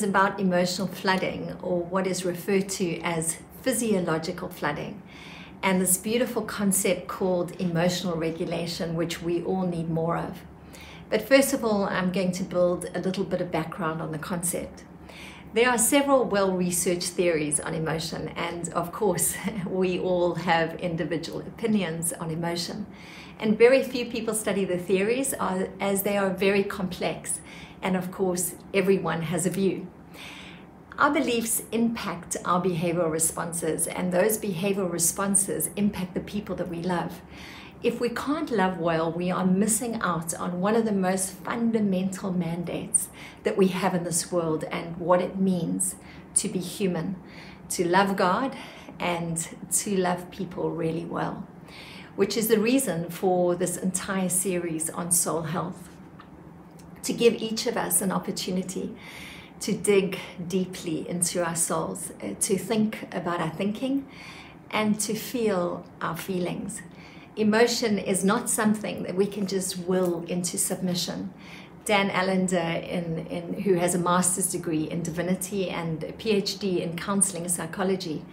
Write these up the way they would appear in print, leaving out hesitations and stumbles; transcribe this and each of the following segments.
is about emotional flooding, or what is referred to as physiological flooding, and this beautiful concept called emotional regulation, which we all need more of. But first of all, I'm going to build a little bit of background on the concept. There are several well-researched theories on emotion, and of course, we all have individual opinions on emotion. And very few people study the theories as they are very complex. And of course, everyone has a view. Our beliefs impact our behavioral responses, and those behavioral responses impact the people that we love. If we can't love well, we are missing out on one of the most fundamental mandates that we have in this world, and what it means to be human, to love God and to love people really well, which is the reason for this entire series on soul health. To give each of us an opportunity to dig deeply into our souls, to think about our thinking, and to feel our feelings. Emotion is not something that we can just will into submission. Dan Allender, who has a master's degree in divinity and a PhD in counseling and psychology,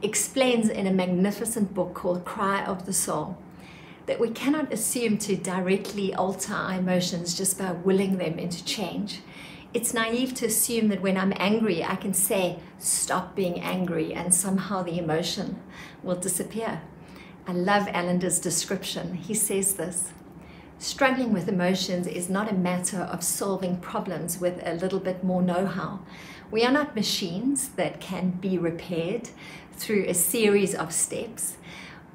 explains in a magnificent book called Cry of the Soul that we cannot assume to directly alter our emotions just by willing them into change. It's naive to assume that when I'm angry, I can say, stop being angry, and somehow the emotion will disappear. I love Allender's description. He says this: struggling with emotions is not a matter of solving problems with a little bit more know-how. We are not machines that can be repaired through a series of steps.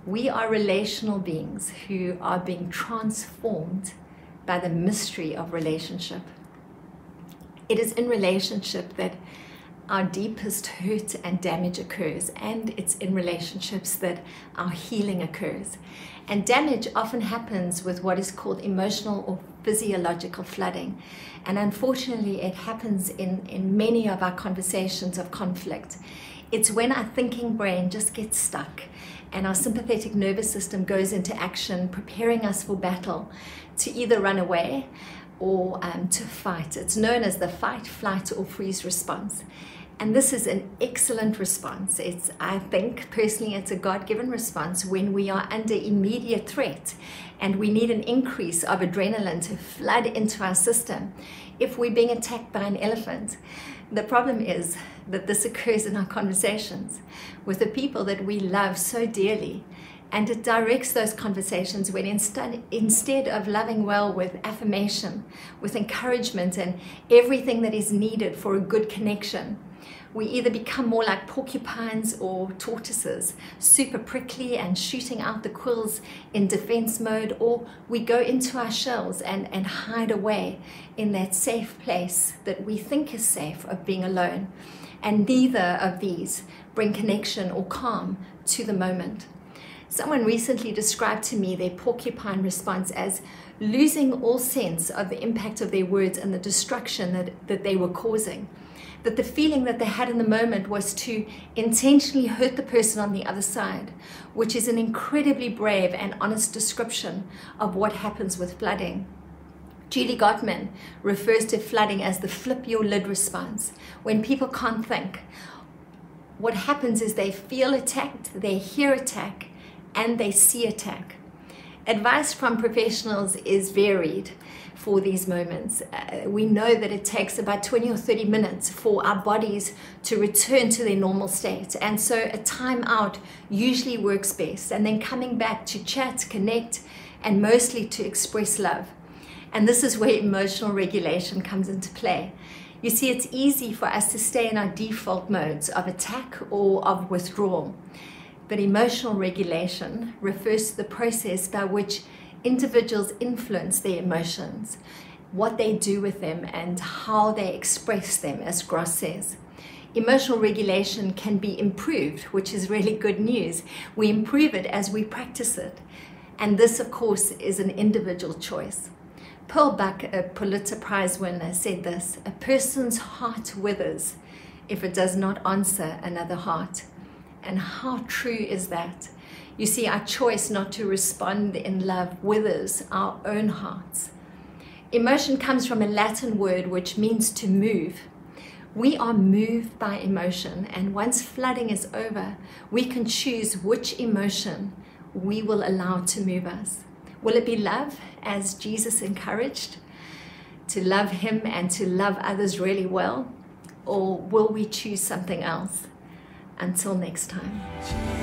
We are relational beings who are being transformed by the mystery of relationship. It is in relationship that our deepest hurt and damage occurs, and it's in relationships that our healing occurs. And damage often happens with what is called emotional or physiological flooding. And unfortunately, it happens in many of our conversations of conflict. It's when our thinking brain just gets stuck and our sympathetic nervous system goes into action, preparing us for battle, to either run away or to fight. It's known as the fight, flight, or freeze response. And this is an excellent response. I think personally it's a God-given response when we are under immediate threat and we need an increase of adrenaline to flood into our system. If we're being attacked by an elephant, the problem is that this occurs in our conversations with the people that we love so dearly, and it directs those conversations when instead of loving well with affirmation, with encouragement and everything that is needed for a good connection, we either become more like porcupines or tortoises, super prickly and shooting out the quills in defense mode, or we go into our shells and hide away in that safe place that we think is safe of being alone. And neither of these bring connection or calm to the moment. Someone recently described to me their porcupine response as losing all sense of the impact of their words and the destruction that they were causing. That the feeling that they had in the moment was to intentionally hurt the person on the other side, which is an incredibly brave and honest description of what happens with flooding. Julie Gottman refers to flooding as the flip your lid response. When people can't think, what happens is they feel attacked, they hear attack, and they see attack. Advice from professionals is varied for these moments. We know that it takes about 20 or 30 minutes for our bodies to return to their normal state. And so a time out usually works best. And then coming back to chat, connect, and mostly to express love. And this is where emotional regulation comes into play. You see, it's easy for us to stay in our default modes of attack or of withdrawal. But emotional regulation refers to the process by which individuals influence their emotions, what they do with them, and how they express them, as Gross says. Emotional regulation can be improved, which is really good news. We improve it as we practice it. And this, of course, is an individual choice. Pearl Buck, a Pulitzer Prize winner, said this: a person's heart withers if it does not answer another heart. And how true is that? You see, our choice not to respond in love withers our own hearts. Emotion comes from a Latin word which means to move. We are moved by emotion, and once flooding is over, we can choose which emotion we will allow to move us. Will it be love, as Jesus encouraged, to love him and to love others really well? Or will we choose something else? Until next time.